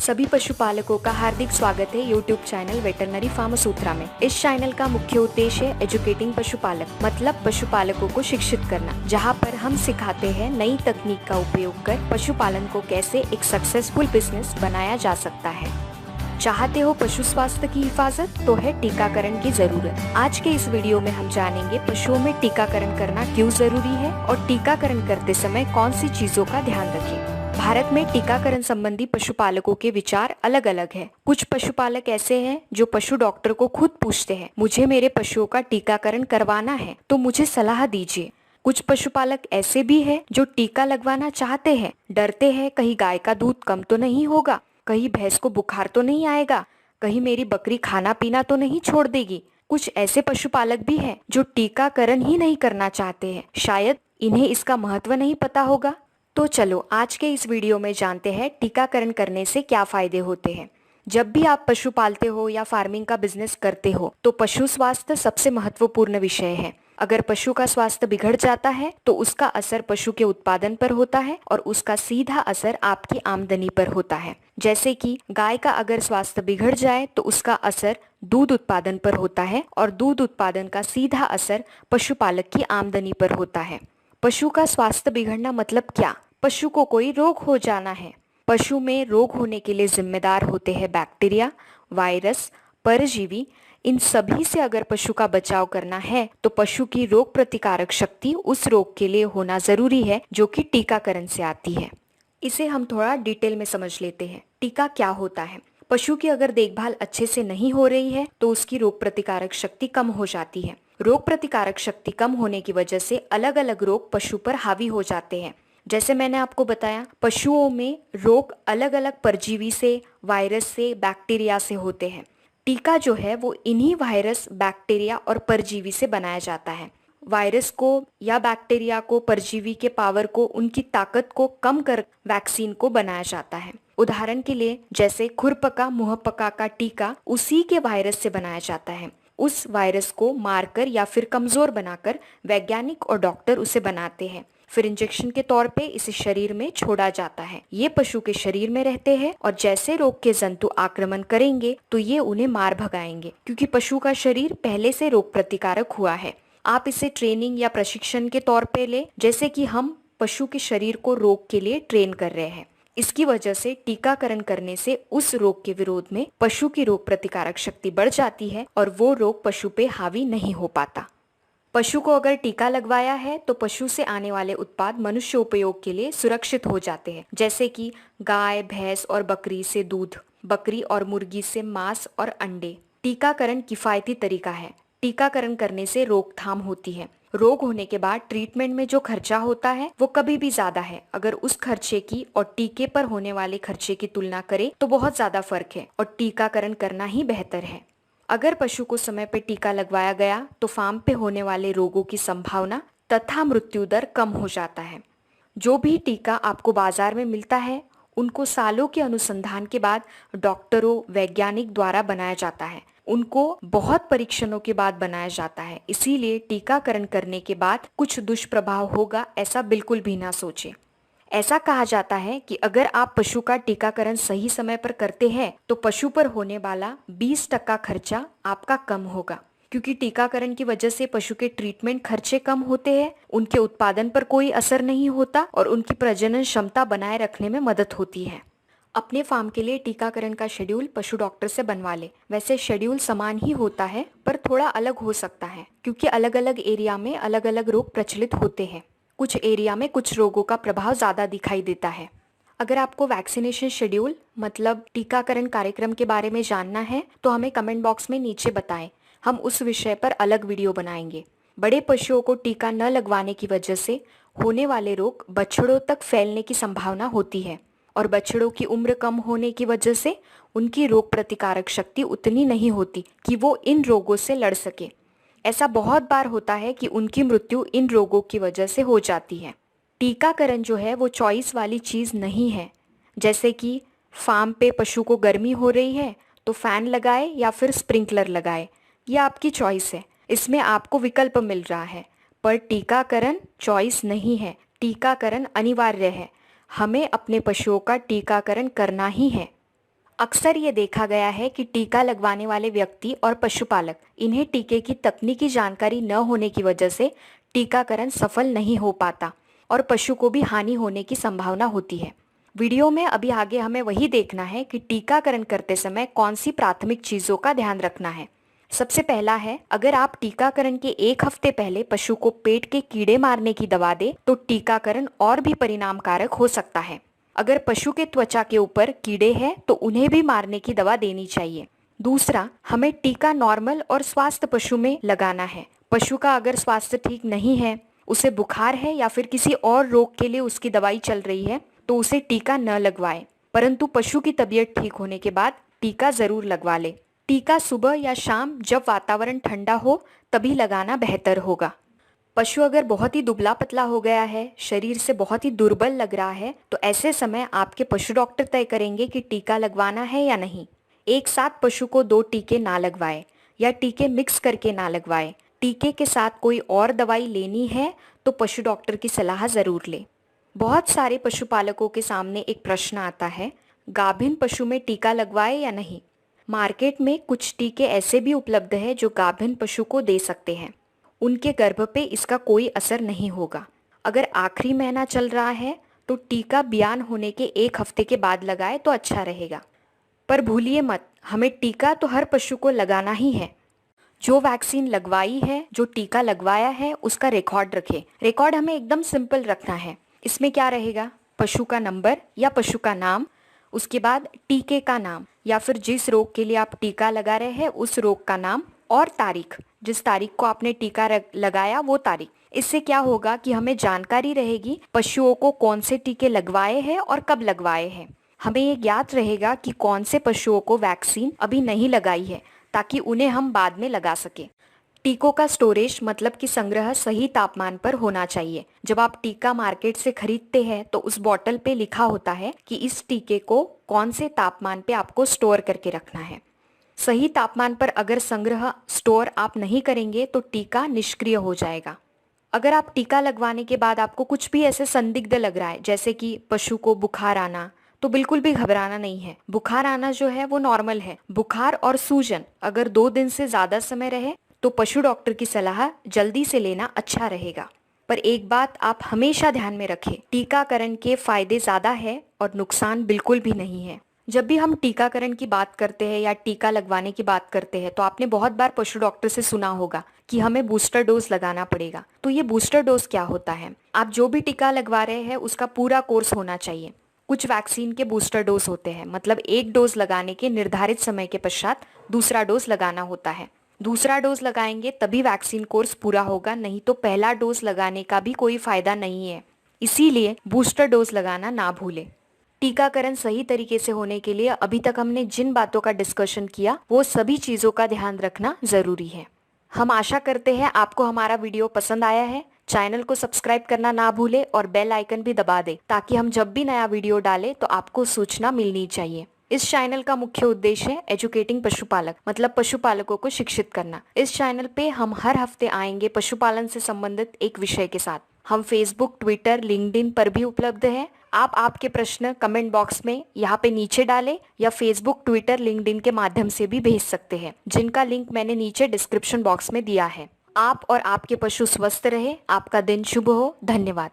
सभी पशुपालकों का हार्दिक स्वागत है YouTube चैनल वेटरनरी फार्म सूत्रा में। इस चैनल का मुख्य उद्देश्य है एजुकेटिंग पशुपालक मतलब पशुपालकों को शिक्षित करना, जहां पर हम सिखाते हैं नई तकनीक का उपयोग कर पशुपालन को कैसे एक सक्सेसफुल बिजनेस बनाया जा सकता है। चाहते हो पशु स्वास्थ्य की हिफाजत, तो है टीकाकरण की जरूरत। आज के इस वीडियो में हम जानेंगे पशुओं में टीकाकरण करना क्यों जरूरी है और टीकाकरण करते समय कौन सी चीजों का ध्यान रखें। भारत में टीकाकरण संबंधी पशुपालकों के विचार अलग अलग है। कुछ पशुपालक ऐसे हैं जो पशु डॉक्टर को खुद पूछते हैं, मुझे मेरे पशुओं का टीकाकरण करवाना है तो मुझे सलाह दीजिए। कुछ पशुपालक ऐसे भी हैं जो टीका लगवाना चाहते हैं, डरते हैं कहीं गाय का दूध कम तो नहीं होगा, कहीं भैंस को बुखार तो नहीं आएगा, कहीं मेरी बकरी खाना पीना तो नहीं छोड़ देगी। कुछ ऐसे पशुपालक भी हैं जो टीकाकरण ही नहीं करना चाहते हैं, शायद इन्हें इसका महत्व नहीं पता होगा। तो चलो आज के इस वीडियो में जानते हैं टीकाकरण करने से क्या फायदे होते हैं। जब भी आप पशु पालते हो या फार्मिंग का बिजनेस करते हो तो पशु स्वास्थ्य सबसे महत्वपूर्ण विषय है। अगर पशु का स्वास्थ्य बिगड़ जाता है तो उसका असर पशु के उत्पादन पर होता है और उसका सीधा असर आपकी आमदनी पर होता है। जैसे कि गाय का अगर स्वास्थ्य बिगड़ जाए तो उसका असर दूध उत्पादन पर होता है और दूध उत्पादन का सीधा असर पशुपालक की आमदनी पर होता है। पशु का स्वास्थ्य बिगड़ना मतलब क्या? पशु को कोई रोग हो जाना है। पशु में रोग होने के लिए जिम्मेदार होते हैं बैक्टीरिया, वायरस, परजीवी। इन सभी से अगर पशु का बचाव करना है तो पशु की रोग प्रतिकारक शक्ति उस रोग के लिए होना जरूरी है जो कि टीकाकरण से आती है। इसे हम थोड़ा डिटेल में समझ लेते हैं। टीका क्या होता है? पशु की अगर देखभाल अच्छे से नहीं हो रही है तो उसकी रोग प्रतिकारक शक्ति कम हो जाती है। रोग प्रतिकारक शक्ति कम होने की वजह से अलग अलग रोग पशु पर हावी हो जाते हैं। जैसे मैंने आपको बताया, पशुओं में रोग अलग अलग परजीवी से, वायरस से, बैक्टीरिया से होते हैं। टीका जो है वो इन्हीं वायरस, बैक्टीरिया और परजीवी से बनाया जाता है। वायरस को या बैक्टीरिया को, परजीवी के पावर को, उनकी ताकत को कम कर वैक्सीन को बनाया जाता है। उदाहरण के लिए जैसे खुरपका मुहपका का टीका उसी के वायरस से बनाया जाता है। उस वायरस को मारकर या फिर कमजोर बनाकर वैज्ञानिक और डॉक्टर उसे बनाते हैं, फिर इंजेक्शन के तौर पे इसे शरीर में छोड़ा जाता है। ये पशु के शरीर में रहते हैं और जैसे रोग के जंतु आक्रमण करेंगे तो ये उन्हें मार भगाएंगे, क्योंकि पशु का शरीर पहले से रोग प्रतिकारक हुआ है। आप इसे ट्रेनिंग या प्रशिक्षण के तौर पे ले, जैसे कि हम पशु के शरीर को रोग के लिए ट्रेन कर रहे हैं। इसकी वजह से टीकाकरण करने से उस रोग के विरोध में पशु की रोग प्रतिकारक शक्ति बढ़ जाती है और वो रोग पशु पे हावी नहीं हो पाता। पशु को अगर टीका लगवाया है तो पशु से आने वाले उत्पाद मनुष्य उपयोग के लिए सुरक्षित हो जाते हैं, जैसे कि गाय, भैंस और बकरी से दूध, बकरी और मुर्गी से मांस और अंडे। टीकाकरण किफायती तरीका है। टीकाकरण करने से रोकथाम होती है। रोग होने के बाद ट्रीटमेंट में जो खर्चा होता है वो कभी भी ज्यादा है। अगर उस खर्चे की और टीके पर होने वाले खर्चे की तुलना करें तो बहुत ज्यादा फर्क है और टीकाकरण करना ही बेहतर है। अगर पशु को समय पे टीका लगवाया गया तो फार्म पे होने वाले रोगों की संभावना तथा मृत्यु दर कम हो जाता है। जो भी टीका आपको बाजार में मिलता है उनको सालों के अनुसंधान के बाद डॉक्टरों, वैज्ञानिक द्वारा बनाया जाता है। उनको बहुत परीक्षणों के बाद बनाया जाता है। इसीलिए टीकाकरण करने के बाद कुछ दुष्प्रभाव होगा ऐसा बिल्कुल भी ना सोचें। ऐसा कहा जाता है कि अगर आप पशु का टीकाकरण सही समय पर करते हैं तो पशु पर होने वाला 20% खर्चा आपका कम होगा, क्योंकि टीकाकरण की वजह से पशु के ट्रीटमेंट खर्चे कम होते हैं, उनके उत्पादन पर कोई असर नहीं होता और उनकी प्रजनन क्षमता बनाए रखने में मदद होती है। अपने फार्म के लिए टीकाकरण का शेड्यूल पशु डॉक्टर से बनवा ले। वैसे शेड्यूल समान ही होता है पर थोड़ा अलग हो सकता है, क्योंकि अलग अलग एरिया में अलग अलग रोग प्रचलित होते हैं। कुछ एरिया में कुछ रोगों का प्रभाव ज्यादा दिखाई देता है। अगर आपको वैक्सीनेशन शेड्यूल मतलब टीकाकरण कार्यक्रम के बारे में जानना है तो हमें कमेंट बॉक्स में नीचे बताएं, हम उस विषय पर अलग वीडियो बनाएंगे। बड़े पशुओं को टीका न लगवाने की वजह से होने वाले रोग बछड़ों तक फैलने की संभावना होती है और बछड़ों की उम्र कम होने की वजह से उनकी रोग प्रतिकारक शक्ति उतनी नहीं होती कि वो इन रोगों से लड़ सके। ऐसा बहुत बार होता है कि उनकी मृत्यु इन रोगों की वजह से हो जाती है। टीकाकरण जो है वो चॉइस वाली चीज नहीं है। जैसे कि फार्म पे पशु को गर्मी हो रही है तो फैन लगाए या फिर स्प्रिंकलर लगाए, यह आपकी चॉइस है, इसमें आपको विकल्प मिल रहा है। पर टीकाकरण चॉइस नहीं है, टीकाकरण अनिवार्य है। हमें अपने पशुओं का टीकाकरण करना ही है। अक्सर ये देखा गया है कि टीका लगवाने वाले व्यक्ति और पशुपालक इन्हें टीके की तकनीकी जानकारी न होने की वजह से टीकाकरण सफल नहीं हो पाता और पशु को भी हानि होने की संभावना होती है। वीडियो में अभी आगे हमें वही देखना है कि टीकाकरण करते समय कौन सी प्राथमिक चीजों का ध्यान रखना है। सबसे पहला है, अगर आप टीकाकरण के 1 हफ्ते पहले पशु को पेट के कीड़े मारने की दवा दे तो टीकाकरण और भी परिणामकारक हो सकता है। अगर पशु के त्वचा के ऊपर कीड़े हैं तो उन्हें भी मारने की दवा देनी चाहिए। दूसरा, हमें टीका नॉर्मल और स्वस्थ पशु में लगाना है। पशु का अगर स्वास्थ्य ठीक नहीं है, उसे बुखार है या फिर किसी और रोग के लिए उसकी दवाई चल रही है तो उसे टीका न लगवाएं, परंतु पशु की तबीयत ठीक होने के बाद टीका जरूर लगवा ले। टीका सुबह या शाम जब वातावरण ठंडा हो तभी लगाना बेहतर होगा। पशु अगर बहुत ही दुबला पतला हो गया है, शरीर से बहुत ही दुर्बल लग रहा है, तो ऐसे समय आपके पशु डॉक्टर तय करेंगे कि टीका लगवाना है या नहीं। एक साथ पशु को 2 टीके ना लगवाएं या टीके मिक्स करके ना लगवाएं। टीके के साथ कोई और दवाई लेनी है तो पशु डॉक्टर की सलाह जरूर लें। बहुत सारे पशुपालकों के सामने एक प्रश्न आता है, गाभिन पशु में टीका लगवाए या नहीं। मार्केट में कुछ टीके ऐसे भी उपलब्ध हैं जो गाभिन पशु को दे सकते हैं। उनके गर्भ पे इसका कोई असर नहीं होगा। अगर आखिरी महीना चल रहा है तो टीका बयान होने के 1 हफ्ते के बाद लगाए तो अच्छा रहेगा। पर भूलिए मत, हमें टीका तो हर पशु को लगाना ही है। जो वैक्सीन लगवाई है, जो टीका लगवाया है, उसका रिकॉर्ड रखें। रिकॉर्ड हमें एकदम सिंपल रखना है। इसमें क्या रहेगा, पशु का नंबर या पशु का नाम, उसके बाद टीके का नाम या फिर जिस रोग के लिए आप टीका लगा रहे हैं उस रोग का नाम और तारीख, जिस तारीख को आपने टीका लगाया वो तारीख। इससे क्या होगा कि हमें जानकारी रहेगी पशुओं को कौन से टीके लगवाए हैं और कब लगवाए हैं। हमें ये ज्ञात रहेगा कि कौन से पशुओं को वैक्सीन अभी नहीं लगाई है ताकि उन्हें हम बाद में लगा सके। टीकों का स्टोरेज मतलब कि संग्रह सही तापमान पर होना चाहिए। जब आप टीका मार्केट से खरीदते हैं तो उस बोतल पे लिखा होता है कि इस टीके को कौन से तापमान पे आपको स्टोर करके रखना है। सही तापमान पर अगर संग्रह स्टोर आप नहीं करेंगे तो टीका निष्क्रिय हो जाएगा। अगर आप टीका लगवाने के बाद आपको कुछ भी ऐसे संदिग्ध लग रहा है, जैसे कि पशु को बुखार आना, तो बिल्कुल भी घबराना नहीं है। बुखार आना जो है वो नॉर्मल है। बुखार और सूजन अगर 2 दिन से ज्यादा समय रहे तो पशु डॉक्टर की सलाह जल्दी से लेना अच्छा रहेगा। पर एक बात आप हमेशा ध्यान में रखें, टीकाकरण के फायदे ज्यादा है और नुकसान बिल्कुल भी नहीं है। जब भी हम टीकाकरण की बात करते हैं या टीका लगवाने की बात करते हैं तो आपने बहुत बार पशु डॉक्टर से सुना होगा कि हमें बूस्टर डोज लगाना पड़ेगा। तो ये बूस्टर डोज क्या होता है? आप जो भी टीका लगवा रहे हैं उसका पूरा कोर्स होना चाहिए। कुछ वैक्सीन के बूस्टर डोज होते हैं, मतलब एक डोज लगाने के निर्धारित समय के पश्चात दूसरा डोज लगाना होता है। दूसरा डोज लगाएंगे तभी वैक्सीन कोर्स पूरा होगा, नहीं तो पहला डोज लगाने का भी कोई फायदा नहीं है। इसीलिए बूस्टर डोज लगाना ना भूलें। टीकाकरण सही तरीके से होने के लिए अभी तक हमने जिन बातों का डिस्कशन किया वो सभी चीजों का ध्यान रखना जरूरी है। हम आशा करते हैं आपको हमारा वीडियो पसंद आया है। चैनल को सब्सक्राइब करना ना भूले और बेल आइकन भी दबा दे ताकि हम जब भी नया वीडियो डालें तो आपको सूचना मिलनी चाहिए। इस चैनल का मुख्य उद्देश्य है एजुकेटिंग पशुपालक, मतलब पशुपालकों को शिक्षित करना। इस चैनल पे हम हर हफ्ते आएंगे पशुपालन से संबंधित एक विषय के साथ। हम फेसबुक, ट्विटर, लिंक्डइन पर भी उपलब्ध है। आप आपके प्रश्न कमेंट बॉक्स में यहाँ पे नीचे डालें या फेसबुक, ट्विटर, लिंक्डइन के माध्यम से भी भेज सकते हैं, जिनका लिंक मैंने नीचे डिस्क्रिप्शन बॉक्स में दिया है। आप और आपके पशु स्वस्थ रहे। आपका दिन शुभ हो। धन्यवाद।